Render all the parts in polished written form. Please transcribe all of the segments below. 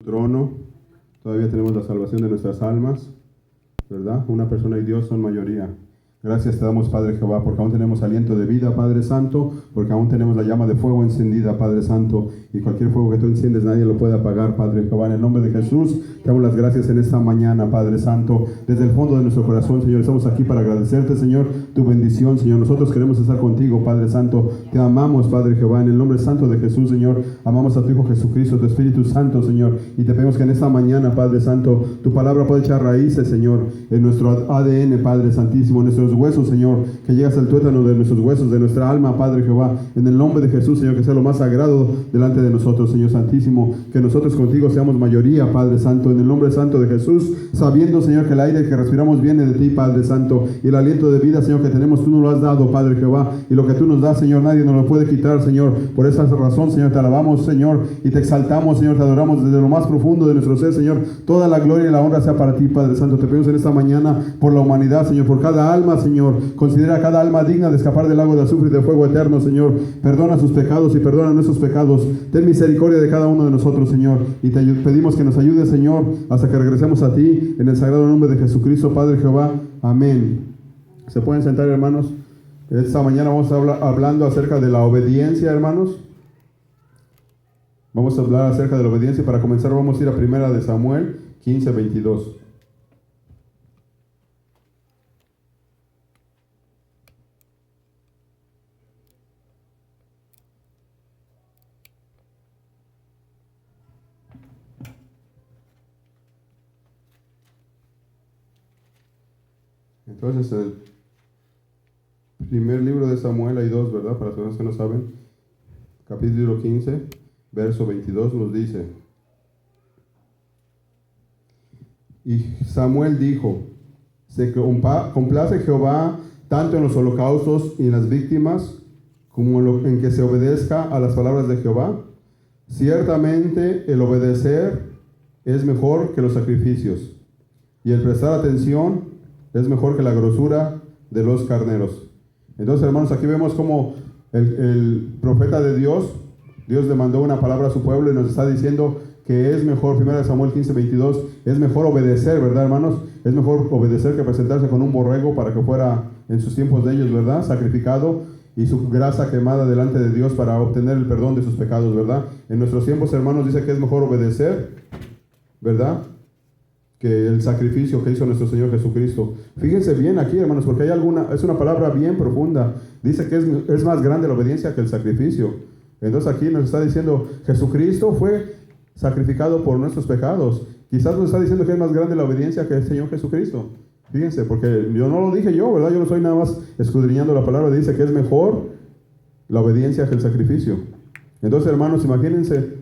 trono, todavía tenemos la salvación de nuestras almas, ¿verdad? Una persona y Dios son mayoría. Gracias te damos, Padre Jehová, porque aún tenemos aliento de vida, Padre Santo, porque aún tenemos la llama de fuego encendida, Padre Santo, y cualquier fuego que tú enciendes nadie lo puede apagar, Padre Jehová. En el nombre de Jesús, te damos las gracias en esta mañana, Padre Santo. Desde el fondo de nuestro corazón, Señor, estamos aquí para agradecerte, Señor, tu bendición, Señor. Nosotros queremos estar contigo, Padre Santo. Te amamos, Padre Jehová, en el nombre santo de Jesús, Señor. Amamos a tu Hijo Jesucristo, tu Espíritu Santo, Señor, y te pedimos que en esta mañana, Padre Santo, tu palabra pueda echar raíces, Señor, en nuestro ADN, Padre Santísimo, en nuestros huesos, Señor, que llegue hasta el tuétano de nuestros huesos, de nuestra alma, Padre Jehová, en el nombre de Jesús, Señor, que sea lo más sagrado delante de nosotros, Señor Santísimo, que nosotros contigo seamos mayoría, Padre Santo, en el nombre santo de Jesús, sabiendo, Señor, que el aire que respiramos viene de ti, Padre Santo, y el aliento de vida, Señor, que tenemos, tú nos lo has dado, Padre Jehová, y lo que tú nos das, Señor, nadie nos lo puede quitar, Señor. Por esa razón, Señor, te alabamos, Señor, y te exaltamos, Señor, te adoramos desde lo más profundo de nuestro ser, Señor. Toda la gloria y la honra sea para ti, Padre Santo. Te pedimos en esta mañana por la humanidad, Señor, por cada alma, Señor. Considera cada alma digna de escapar del lago de azufre y de fuego eterno, Señor. Perdona sus pecados y perdona nuestros pecados. Ten misericordia de cada uno de nosotros, Señor. Y te pedimos que nos ayudes, Señor, hasta que regresemos a ti, en el sagrado nombre de Jesucristo, Padre Jehová. Amén. ¿Se pueden sentar, hermanos? Esta mañana vamos a hablar hablando acerca de la obediencia, hermanos. Vamos a hablar acerca de la obediencia. Para comenzar vamos a ir a 1 de Samuel 15:22. Entonces, el primer libro de Samuel hay dos, ¿verdad? Para las personas que no saben. Capítulo 15, verso 22 nos dice: y Samuel dijo: se complace Jehová tanto en los holocaustos y en las víctimas, como en que se obedezca a las palabras de Jehová. Ciertamente el obedecer es mejor que los sacrificios, y el prestar atención es mejor que la grosura de los carneros. Entonces, hermanos, aquí vemos como el profeta de Dios le mandó una palabra a su pueblo y nos está diciendo que es mejor, 1 Samuel 15:22, es mejor obedecer, ¿verdad, hermanos? Es mejor obedecer que presentarse con un borrego para que fuera en sus tiempos de ellos, ¿verdad? Sacrificado y su grasa quemada delante de Dios para obtener el perdón de sus pecados, ¿verdad? En nuestros tiempos, hermanos, dice que es mejor obedecer, ¿verdad?, que el sacrificio que hizo nuestro Señor Jesucristo. Fíjense bien aquí, hermanos, porque es una palabra bien profunda. Dice que es más grande la obediencia que el sacrificio. Entonces aquí nos está diciendo, Jesucristo fue sacrificado por nuestros pecados. Quizás nos está diciendo que es más grande la obediencia que el Señor Jesucristo. Fíjense, porque yo no lo dije yo, ¿verdad? Yo no soy nada más escudriñando la palabra. Dice que es mejor la obediencia que el sacrificio. Entonces, hermanos, imagínense,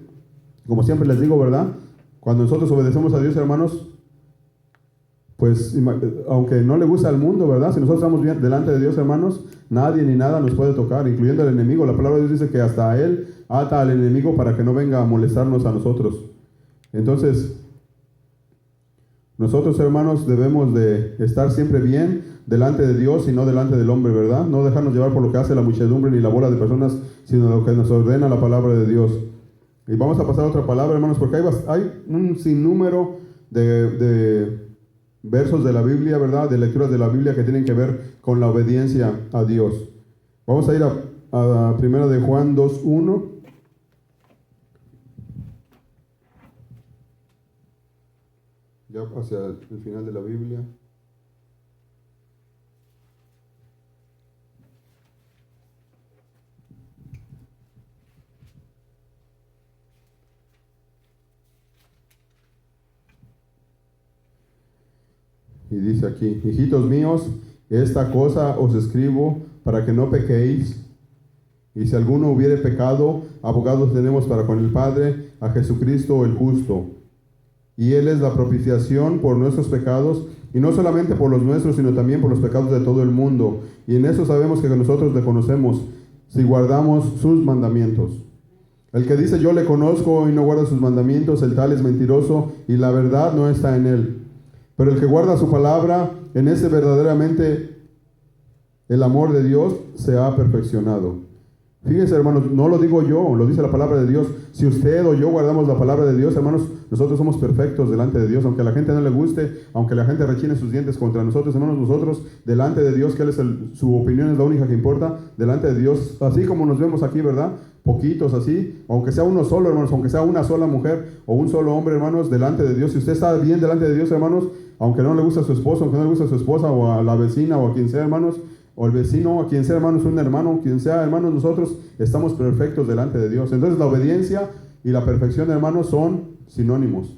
como siempre les digo, ¿verdad? Cuando nosotros obedecemos a Dios, hermanos, pues aunque no le gusta al mundo, ¿verdad? Si nosotros estamos bien delante de Dios, hermanos, nadie ni nada nos puede tocar, incluyendo al enemigo. La palabra de Dios dice que hasta Él ata al enemigo para que no venga a molestarnos a nosotros. Entonces, nosotros, hermanos, debemos de estar siempre bien delante de Dios y no delante del hombre, ¿verdad? No dejarnos llevar por lo que hace la muchedumbre ni la bola de personas, sino lo que nos ordena la palabra de Dios. Y vamos a pasar a otra palabra, hermanos, porque hay un sinnúmero de versos de la Biblia, ¿verdad? De lecturas de la Biblia que tienen que ver con la obediencia a Dios. Vamos a ir a 1 de Juan 2:1. Ya hacia el final de la Biblia. Y dice aquí: hijitos míos, esta cosa os escribo para que no pequéis. Y si alguno hubiere pecado, abogados tenemos para con el Padre, a Jesucristo el justo. Y Él es la propiciación por nuestros pecados, y no solamente por los nuestros, sino también por los pecados de todo el mundo. Y en eso sabemos que nosotros le conocemos, si guardamos sus mandamientos. El que dice yo le conozco y no guarda sus mandamientos, el tal es mentiroso, y la verdad no está en él. Pero el que guarda su palabra, en ese verdaderamente el amor de Dios se ha perfeccionado. Fíjense, hermanos, no lo digo yo, lo dice la palabra de Dios. Si usted o yo guardamos la palabra de Dios, hermanos, nosotros somos perfectos delante de Dios. Aunque a la gente no le guste, aunque la gente rechine sus dientes contra nosotros, hermanos, nosotros delante de Dios, que Él es su opinión es la única que importa, delante de Dios, así como nos vemos aquí, ¿verdad? Poquitos así, aunque sea uno solo, hermanos, aunque sea una sola mujer o un solo hombre, hermanos, delante de Dios. Si usted está bien delante de Dios, hermanos, aunque no le guste a su esposo, aunque no le guste a su esposa o a la vecina o a quien sea, hermanos, o el vecino, a quien sea, hermanos, un hermano, quien sea, hermanos, nosotros estamos perfectos delante de Dios. Entonces la obediencia y la perfección, hermanos, son sinónimos.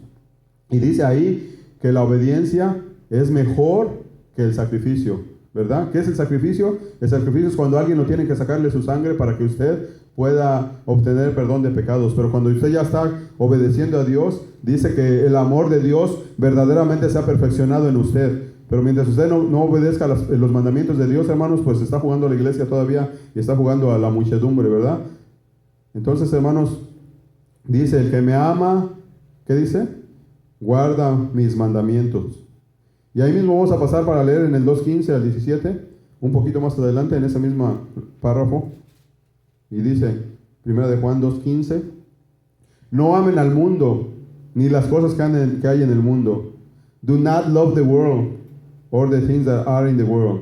Y dice ahí que la obediencia es mejor que el sacrificio, ¿verdad? ¿Qué es el sacrificio? El sacrificio es cuando a alguien lo tiene que sacarle su sangre para que usted pueda obtener perdón de pecados. Pero cuando usted ya está obedeciendo a Dios, dice que el amor de Dios verdaderamente se ha perfeccionado en usted. Pero mientras usted no obedezca los mandamientos de Dios, hermanos, pues está jugando a la iglesia todavía y está jugando a la muchedumbre, ¿verdad? Entonces, hermanos, dice, el que me ama, ¿qué dice? Guarda mis mandamientos. Y ahí mismo vamos a pasar para leer en el 2:15 al 17, un poquito más adelante en ese mismo párrafo. Y dice, 1 de Juan 2:15, no amen al mundo, ni las cosas que hay en el mundo. Do not love the world, or the things that are in the world,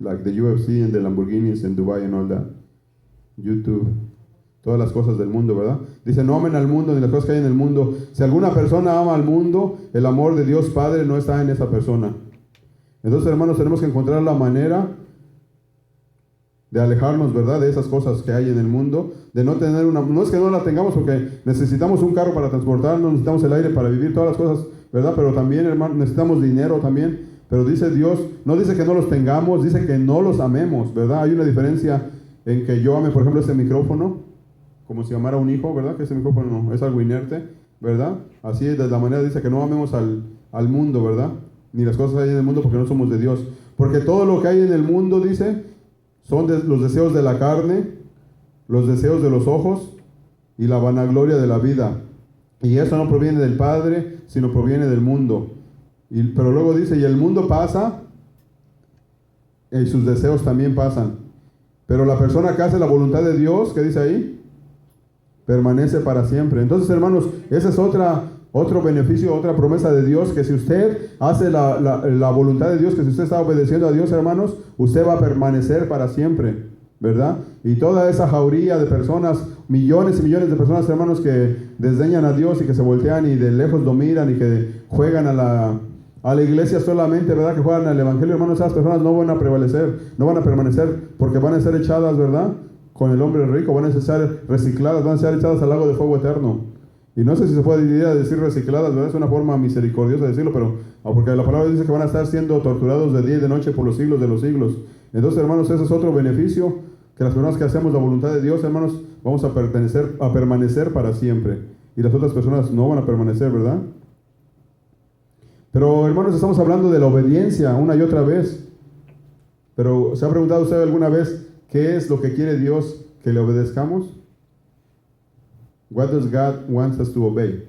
like the UFC and the Lamborghinis and Dubai and all that, YouTube, todas las cosas del mundo, ¿verdad? Dice, no amen al mundo ni las cosas que hay en el mundo. Si alguna persona ama al mundo, el amor de Dios Padre no está en esa persona. Entonces, hermanos, tenemos que encontrar la manera de alejarnos, ¿verdad?, de esas cosas que hay en el mundo, de no tener no es que no la tengamos porque necesitamos un carro para transportarnos, necesitamos el aire para vivir, todas las cosas, ¿verdad? Pero también, hermanos, necesitamos dinero también. Pero dice Dios, no dice que no los tengamos, dice que no los amemos, ¿verdad? Hay una diferencia en que yo ame, por ejemplo, este micrófono, como si amara un hijo, ¿verdad? Que ese micrófono no, es algo inerte, ¿verdad? Así de la manera dice que no amemos al mundo, ¿verdad? Ni las cosas que hay en el mundo porque no somos de Dios. Porque todo lo que hay en el mundo, dice, son los deseos de la carne, los deseos de los ojos y la vanagloria de la vida. Y eso no proviene del Padre, sino proviene del mundo. Pero luego dice, y el mundo pasa, y sus deseos también pasan. Pero la persona que hace la voluntad de Dios, ¿qué dice ahí? Permanece para siempre. Entonces, hermanos, ese es otro beneficio, otra promesa de Dios, que si usted hace la voluntad de Dios, que si usted está obedeciendo a Dios, hermanos, usted va a permanecer para siempre, ¿verdad? Y toda esa jauría de personas, millones y millones de personas, hermanos, que desdeñan a Dios y que se voltean y de lejos lo miran y que juegan a la iglesia solamente, ¿verdad? Que juegan al evangelio, hermanos, esas personas no van a prevalecer, no van a permanecer, porque van a ser echadas, ¿verdad?, con el hombre rico, van a ser recicladas, van a ser echadas al lago de fuego eterno. Y no sé si se puede decir recicladas, ¿verdad? Es una forma misericordiosa de decirlo, pero porque la palabra dice que van a estar siendo torturados de día y de noche por los siglos de los siglos. Entonces, hermanos, ese es otro beneficio, que las personas que hacemos la voluntad de Dios, hermanos, vamos a permanecer para siempre. Y las otras personas no van a permanecer, ¿verdad? Pero, hermanos, estamos hablando de la obediencia una y otra vez. Pero, ¿se ha preguntado usted alguna vez qué es lo que quiere Dios que le obedezcamos? What does God want us to obey?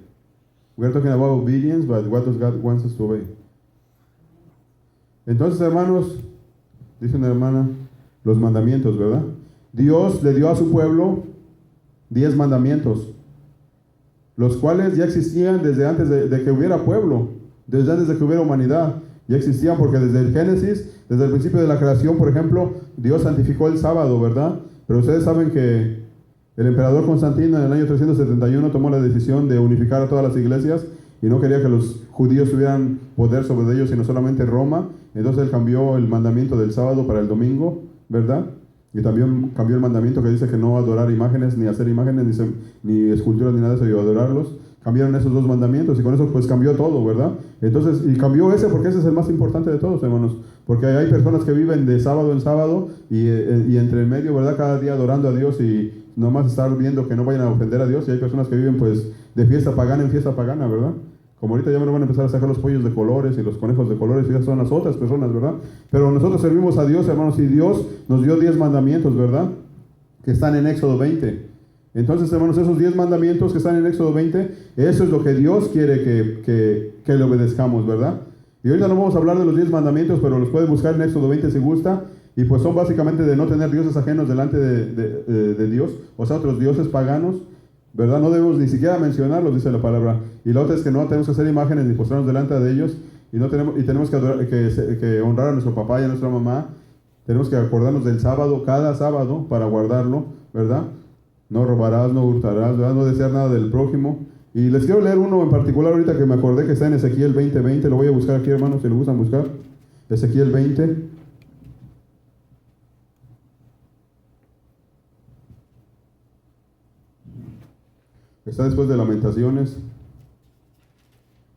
We're talking about obedience, but what does God want us to obey? Entonces, hermanos, dice una hermana, los mandamientos, ¿verdad? Dios le dio a su pueblo 10 mandamientos, los cuales ya existían desde antes de que hubiera pueblo, desde antes de que hubiera humanidad. Ya existían porque desde el Génesis, desde el principio de la creación, por ejemplo, Dios santificó el sábado, ¿verdad? Pero ustedes saben que el emperador Constantino en el año 371 tomó la decisión de unificar a todas las iglesias y no quería que los judíos tuvieran poder sobre ellos, sino solamente Roma. Entonces él cambió el mandamiento del sábado para el domingo, ¿verdad? Y también cambió el mandamiento que dice que no adorar imágenes, ni hacer imágenes, ni esculturas, ni nada de eso, y adorarlos. Cambiaron esos 2 mandamientos y con eso pues cambió todo, ¿verdad? Entonces, y cambió ese porque ese es el más importante de todos, hermanos. Porque hay personas que viven de sábado en sábado y entre el medio, ¿verdad?, cada día adorando a Dios y nomás estar viendo que no vayan a ofender a Dios. Y hay personas que viven pues de fiesta pagana en fiesta pagana, ¿verdad? Como ahorita ya me van a empezar a sacar los pollos de colores y los conejos de colores, y ya son las otras personas, ¿verdad? Pero nosotros servimos a Dios, hermanos, y Dios nos dio 10 mandamientos, ¿verdad?, que están en Éxodo 20. Entonces, hermanos, esos 10 mandamientos que están en Éxodo 20, eso es lo que Dios quiere que le obedezcamos, ¿verdad? Y ahorita no vamos a hablar de los 10 mandamientos, pero los puede buscar en Éxodo 20 si gusta. Y pues son básicamente de no tener dioses ajenos delante de Dios, o sea, otros dioses paganos, ¿verdad? No debemos ni siquiera mencionarlos, dice la palabra. Y la otra es que no tenemos que hacer imágenes ni postrarnos delante de ellos, y tenemos que honrar a nuestro papá y a nuestra mamá. Tenemos que acordarnos del sábado, cada sábado, para guardarlo, ¿verdad? No robarás, no hurtarás, ¿verdad? No desear nada del prójimo. Y les quiero leer uno en particular ahorita que me acordé que está en Ezequiel 20:20. Lo voy a buscar aquí, hermanos, si lo gustan buscar. Ezequiel 20. Está después de Lamentaciones.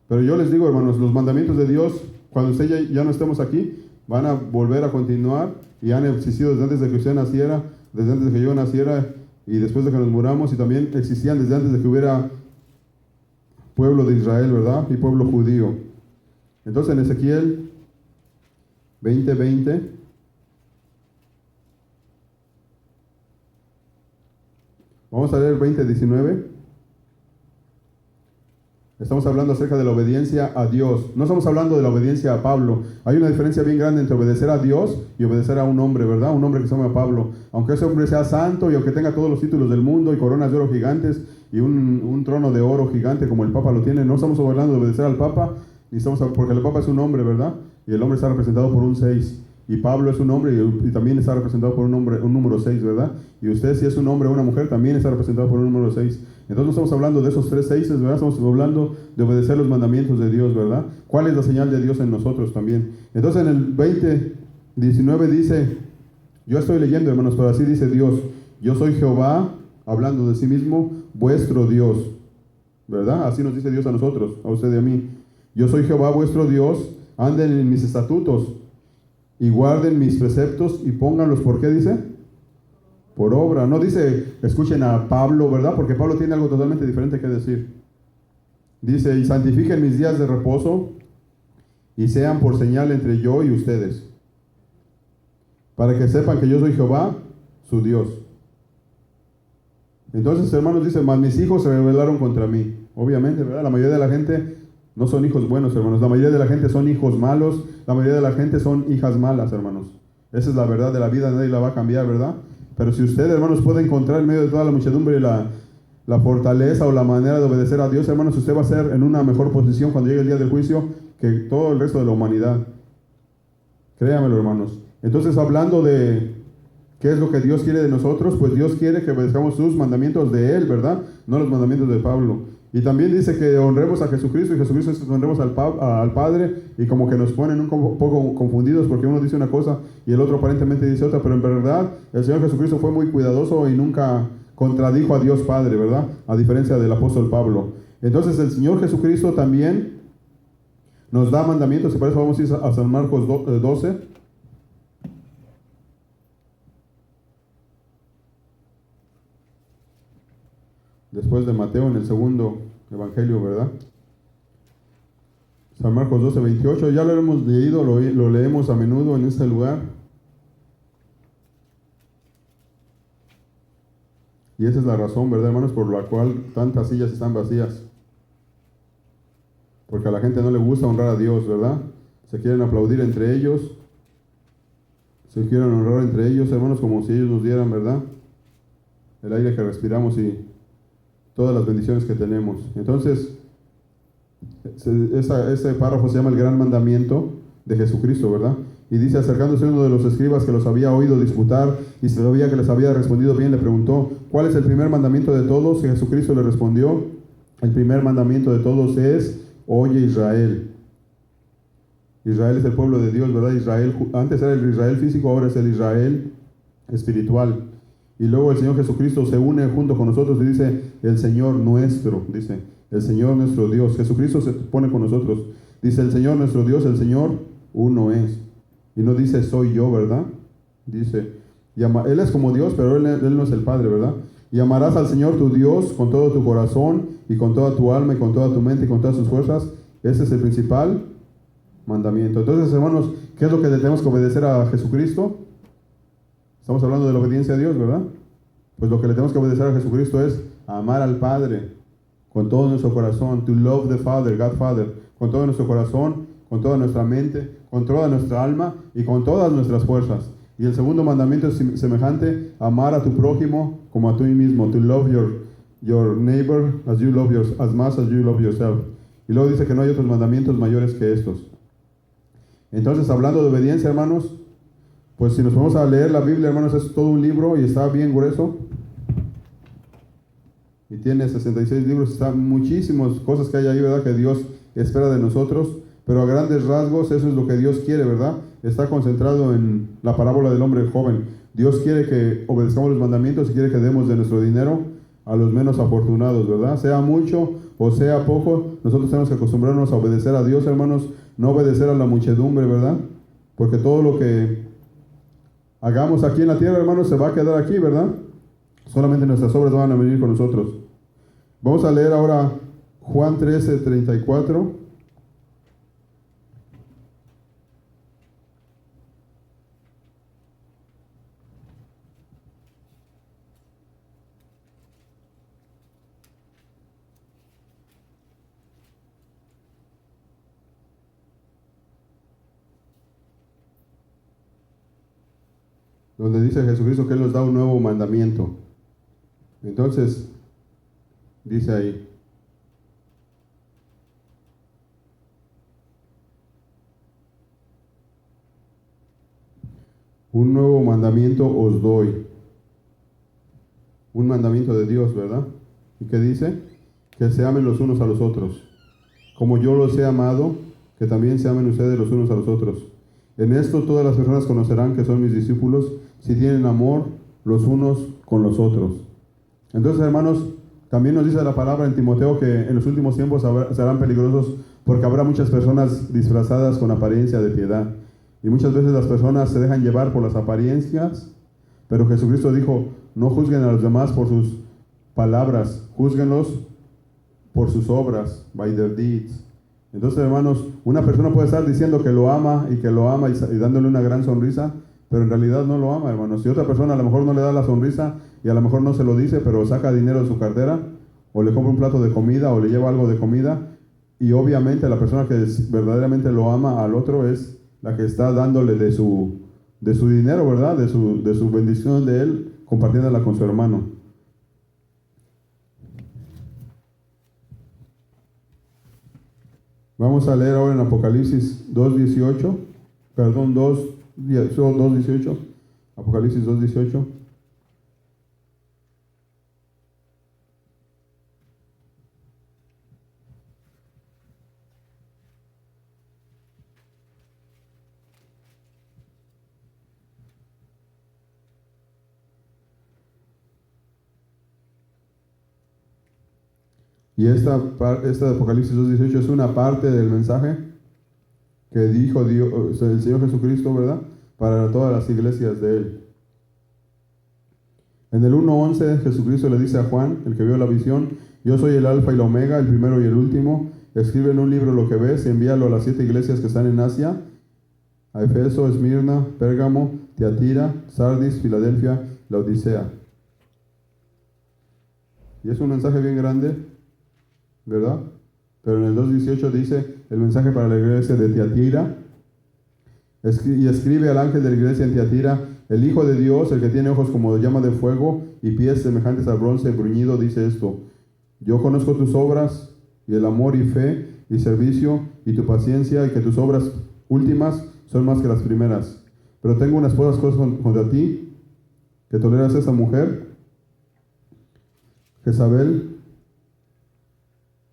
Pero yo les digo, hermanos, los mandamientos de Dios, cuando usted ya no estemos aquí, van a volver a continuar y han existido desde antes de que usted naciera, desde antes de que yo naciera y después de que nos muramos, y también existían desde antes de que hubiera pueblo de Israel, ¿verdad? Y pueblo judío. Entonces en Ezequiel 20:20 vamos a leer 20:19. Estamos hablando acerca de la obediencia a Dios. No estamos hablando de la obediencia a Pablo. Hay una diferencia bien grande entre obedecer a Dios y obedecer a un hombre, ¿verdad? Un hombre que se llama Pablo. Aunque ese hombre sea santo y aunque tenga todos los títulos del mundo y coronas de oro gigantes y un trono de oro gigante como el Papa lo tiene, no estamos hablando de obedecer al Papa, porque el Papa es un hombre, ¿verdad? Y el hombre está representado por un 6. Y Pablo es un hombre y también está representado por un número 6, ¿verdad? Y usted, si es un hombre o una mujer, también está representado por un número 6. Entonces no estamos hablando de esos 3 6, ¿verdad? Estamos hablando de obedecer los mandamientos de Dios, ¿verdad? ¿Cuál es la señal de Dios en nosotros también? Entonces en el 20:19 dice, yo estoy leyendo, hermanos, pero así dice Dios: yo soy Jehová, hablando de sí mismo, vuestro Dios, ¿verdad? Así nos dice Dios a nosotros, a usted y a mí. Yo soy Jehová vuestro Dios, anden en mis estatutos y guarden mis preceptos y pónganlos, ¿por qué dice? Por obra. No dice, escuchen a Pablo, ¿verdad? Porque Pablo tiene algo totalmente diferente que decir. Dice, y santifiquen mis días de reposo y sean por señal entre yo y ustedes, para que sepan que yo soy Jehová, su Dios. Entonces, hermanos, dice, mas mis hijos se rebelaron contra mí. Obviamente, ¿verdad? La mayoría de la gente no son hijos buenos, hermanos. La mayoría de la gente son hijos malos. La mayoría de la gente son hijas malas, hermanos. Esa es la verdad de la vida, nadie la va a cambiar, ¿verdad? Pero si usted, hermanos, puede encontrar en medio de toda la muchedumbre la fortaleza o la manera de obedecer a Dios, hermanos, usted va a ser en una mejor posición cuando llegue el día del juicio que todo el resto de la humanidad. Créamelo, hermanos. Entonces, hablando de qué es lo que Dios quiere de nosotros, pues Dios quiere que obedezcamos sus mandamientos de Él, ¿verdad? No los mandamientos de Pablo. Y también dice que honremos a Jesucristo, y Jesucristo es que honremos al Padre, y como que nos ponen un poco confundidos porque uno dice una cosa y el otro aparentemente dice otra, pero en verdad el Señor Jesucristo fue muy cuidadoso y nunca contradijo a Dios Padre, ¿verdad? A diferencia del apóstol Pablo. Entonces el Señor Jesucristo también nos da mandamientos, y por eso vamos a ir a San Marcos 12. Después de Mateo en el segundo evangelio, ¿verdad? San Marcos 12:28, ya lo hemos leído, lo leemos a menudo en este lugar. Y esa es la razón, ¿verdad, hermanos? Por la cual tantas sillas están vacías. Porque a la gente no le gusta honrar a Dios, ¿verdad? Se quieren aplaudir entre ellos. Se quieren honrar entre ellos, hermanos, como si ellos nos dieran, ¿verdad? El aire que respiramos y todas las bendiciones que tenemos. Entonces, ese párrafo se llama el gran mandamiento de Jesucristo, ¿verdad? Y dice, acercándose uno de los escribas que los había oído disputar y sabía que les había respondido bien, le preguntó, ¿cuál es el primer mandamiento de todos? Y Jesucristo le respondió, el primer mandamiento de todos es, oye Israel. Israel es el pueblo de Dios, ¿verdad? Israel, antes era el Israel físico, ahora es el Israel espiritual. Y luego el Señor Jesucristo se une junto con nosotros y dice, el Señor nuestro, dice, el Señor nuestro Dios. Jesucristo se pone con nosotros. Dice, el Señor nuestro Dios, el Señor uno es. Y no dice, soy yo, ¿verdad? Dice, Él es como Dios, pero Él no es el Padre, ¿verdad? Y amarás al Señor tu Dios con todo tu corazón y con toda tu alma y con toda tu mente y con todas tus fuerzas. Ese es el principal mandamiento. Entonces, hermanos, ¿qué es lo que tenemos que obedecer a Jesucristo? Estamos hablando de la obediencia a Dios, ¿verdad? Pues lo que le tenemos que obedecer a Jesucristo es amar al Padre con todo nuestro corazón. To love the Father, God Father, con todo nuestro corazón, con toda nuestra mente, con toda nuestra alma y con todas nuestras fuerzas. Y el segundo mandamiento es semejante, amar a tu prójimo como a ti mismo, to love your neighbor as much as you love yourself. Y luego dice que no hay otros mandamientos mayores que estos. Entonces, hablando de obediencia, hermanos, pues si nos vamos a leer la Biblia, hermanos, es todo un libro y está bien grueso. Y tiene 66 libros, están muchísimas cosas que hay ahí, ¿verdad? Que Dios espera de nosotros. Pero a grandes rasgos, eso es lo que Dios quiere, ¿verdad? Está concentrado en la parábola del hombre joven. Dios quiere que obedezcamos los mandamientos y quiere que demos de nuestro dinero a los menos afortunados, ¿verdad? Sea mucho o sea poco, nosotros tenemos que acostumbrarnos a obedecer a Dios, hermanos, no obedecer a la muchedumbre, ¿verdad? Porque todo lo que hagamos aquí en la tierra, hermanos, se va a quedar aquí, ¿verdad? Solamente nuestras obras van a venir con nosotros. Vamos a leer ahora Juan 13:34. Donde dice Jesucristo que Él nos da un nuevo mandamiento. Entonces, dice ahí, un nuevo mandamiento os doy. Un mandamiento de Dios, ¿verdad? ¿Y qué dice? Que se amen los unos a los otros. Como yo los he amado, que también se amen ustedes los unos a los otros. En esto todas las personas conocerán que son mis discípulos, si tienen amor los unos con los otros. Entonces, hermanos, también nos dice la palabra en Timoteo que en los últimos tiempos serán peligrosos porque habrá muchas personas disfrazadas con apariencia de piedad. Y muchas veces las personas se dejan llevar por las apariencias, pero Jesucristo dijo, no juzguen a los demás por sus palabras, júzguenlos por sus obras, by their deeds. Entonces, hermanos, una persona puede estar diciendo que lo ama y dándole una gran sonrisa, pero en realidad no lo ama, hermanos. Si otra persona a lo mejor no le da la sonrisa y a lo mejor no se lo dice, pero saca dinero de su cartera, o le compra un plato de comida, o le lleva algo de comida, y obviamente la persona que verdaderamente lo ama al otro es la que está dándole de su dinero, ¿verdad? De su bendición de él, compartiéndola con su hermano. Vamos a leer ahora en Apocalipsis 2:18, perdón, 2:18, Apocalipsis 2:18. Y esta de Apocalipsis 2:18 es una parte del mensaje que dijo Dios, el Señor Jesucristo, ¿verdad? Para todas las iglesias de Él. En el 1:11 Jesucristo le dice a Juan, el que vio la visión, yo soy el alfa y la omega, el primero y el último. Escribe en un libro lo que ves y envíalo a las 7 iglesias que están en Asia, a Efeso, Esmirna, Pérgamo, Tiatira, Sardis, Filadelfia, Laodicea. Y es un mensaje bien grande, ¿verdad? Pero en el 2:18 dice el mensaje para la iglesia de Tiatira. Y escribe al ángel de la iglesia en Tiatira, el Hijo de Dios, el que tiene ojos como llama de fuego y pies semejantes al bronce bruñido, dice esto: yo conozco tus obras y el amor y fe y servicio y tu paciencia, y que tus obras últimas son más que las primeras. Pero tengo unas pocas cosas contra ti, que toleras a esa mujer, Jezabel,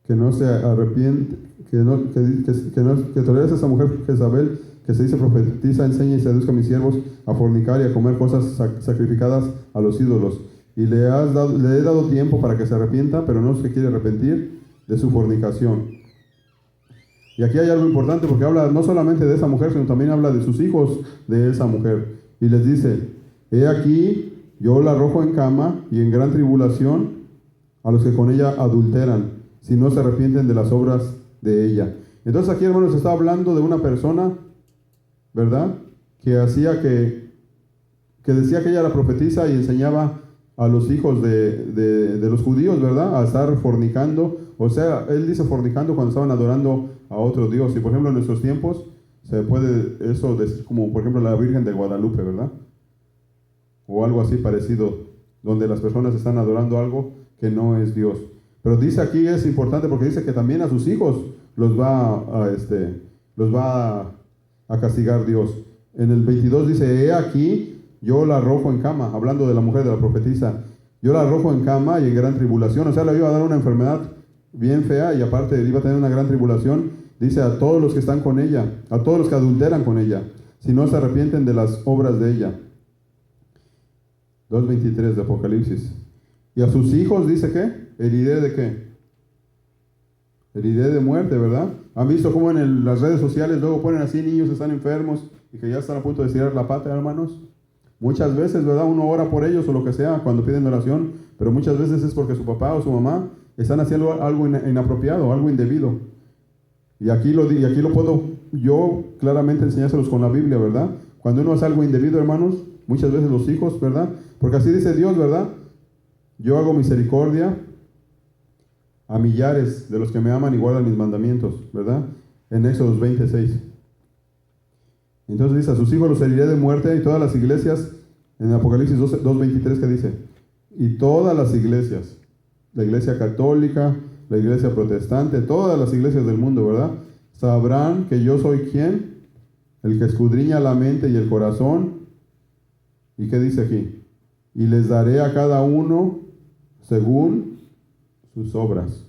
que no se arrepiente, que toleres a esa mujer Jezabel, que se dice profetiza, enseña y seduzca a mis siervos a fornicar y a comer cosas sacrificadas a los ídolos. Y le he dado tiempo para que se arrepienta, pero no se quiere arrepentir de su fornicación. Y aquí hay algo importante porque habla no solamente de esa mujer, sino también habla de sus hijos de esa mujer. Y les dice, he aquí, yo la arrojo en cama y en gran tribulación a los que con ella adulteran, si no se arrepienten de las obras de ella. Entonces aquí, hermanos, está hablando de una persona, ¿verdad? Que decía que ella era profetisa y enseñaba a los hijos de los judíos, ¿verdad? A estar fornicando. O sea, él dice fornicando cuando estaban adorando a otro Dios. Y por ejemplo, en nuestros tiempos se puede eso decir como, por ejemplo, la Virgen de Guadalupe, ¿verdad? o algo así parecido, donde las personas están adorando algo que no es Dios. Pero dice aquí, es importante porque dice que también a sus hijos los va a castigar Dios. En el 22 dice, he aquí, yo la arrojo en cama, hablando de la mujer, de la profetisa, yo la arrojo en cama y en gran tribulación. O sea, le iba a dar una enfermedad bien fea y aparte iba a tener una gran tribulación. Dice a todos los que están con ella, a todos los que adulteran con ella, si no se arrepienten de las obras de ella. 2.23 de Apocalipsis. Y a sus hijos dice que, heriré de qué? Heriré de muerte, ¿verdad? ¿Han visto cómo en las redes sociales luego ponen así niños que están enfermos y que ya están a punto de estirar la pata, hermanos? Muchas veces, ¿verdad? Uno ora por ellos o lo que sea cuando piden oración, pero muchas veces es porque su papá o su mamá están haciendo algo inapropiado, algo indebido. Y aquí lo puedo yo claramente enseñárselos con la Biblia, ¿verdad? Cuando uno hace algo indebido, hermanos, muchas veces los hijos, ¿verdad? Porque así dice Dios, ¿verdad? Yo hago misericordia a millares de los que me aman y guardan mis mandamientos, ¿verdad? En Éxodo 26. Entonces dice, a sus hijos los heriré de muerte, y todas las iglesias, en Apocalipsis 2.23 que dice, y todas las iglesias, la iglesia católica, la iglesia protestante, todas las iglesias del mundo, ¿verdad? Sabrán que yo soy ¿quién? El que escudriña la mente y el corazón. ¿Y qué dice aquí? Y les daré a cada uno según sus obras.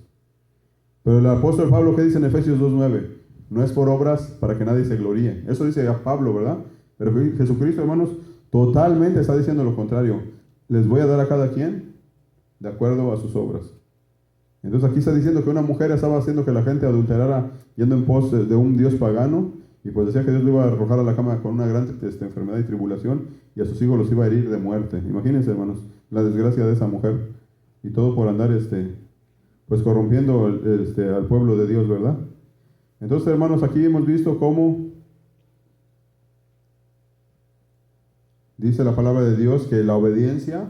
Pero el apóstol Pablo, ¿qué dice en Efesios 2.9? No es por obras para que nadie se gloríe. Eso dice a Pablo, ¿verdad? Pero Jesucristo, hermanos, totalmente está diciendo lo contrario. Les voy a dar a cada quien de acuerdo a sus obras. Entonces aquí está diciendo que una mujer estaba haciendo que la gente adulterara yendo en pos de un Dios pagano, y pues decía que Dios lo iba a arrojar a la cama con una gran enfermedad y tribulación, y a sus hijos los iba a herir de muerte. Imagínense, hermanos, la desgracia de esa mujer, y todo por andar pues corrompiendo al pueblo de Dios, ¿verdad? Entonces, hermanos, aquí hemos visto cómo dice la palabra de Dios que la obediencia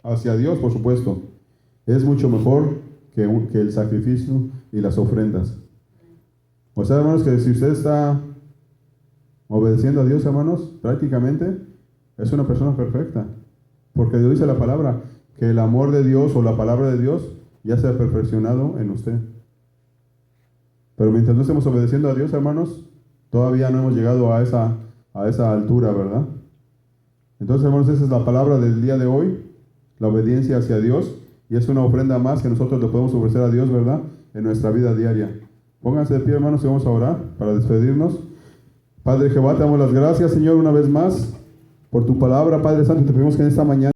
hacia Dios, por supuesto, es mucho mejor que el sacrificio y las ofrendas. O sea, hermanos, que si usted está obedeciendo a Dios, hermanos, prácticamente es una persona perfecta. Porque Dios dice la palabra, que el amor de Dios o la palabra de Dios ya se ha perfeccionado en usted. Pero mientras no estemos obedeciendo a Dios, hermanos, todavía no hemos llegado a esa altura, ¿verdad? Entonces, hermanos, esa es la palabra del día de hoy, la obediencia hacia Dios, y es una ofrenda más que nosotros le podemos ofrecer a Dios, ¿verdad?, en nuestra vida diaria. Pónganse de pie, hermanos, y vamos a orar para despedirnos. Padre Jehová, te damos las gracias, Señor, una vez más, por tu palabra, Padre Santo. Te pedimos que en esta mañana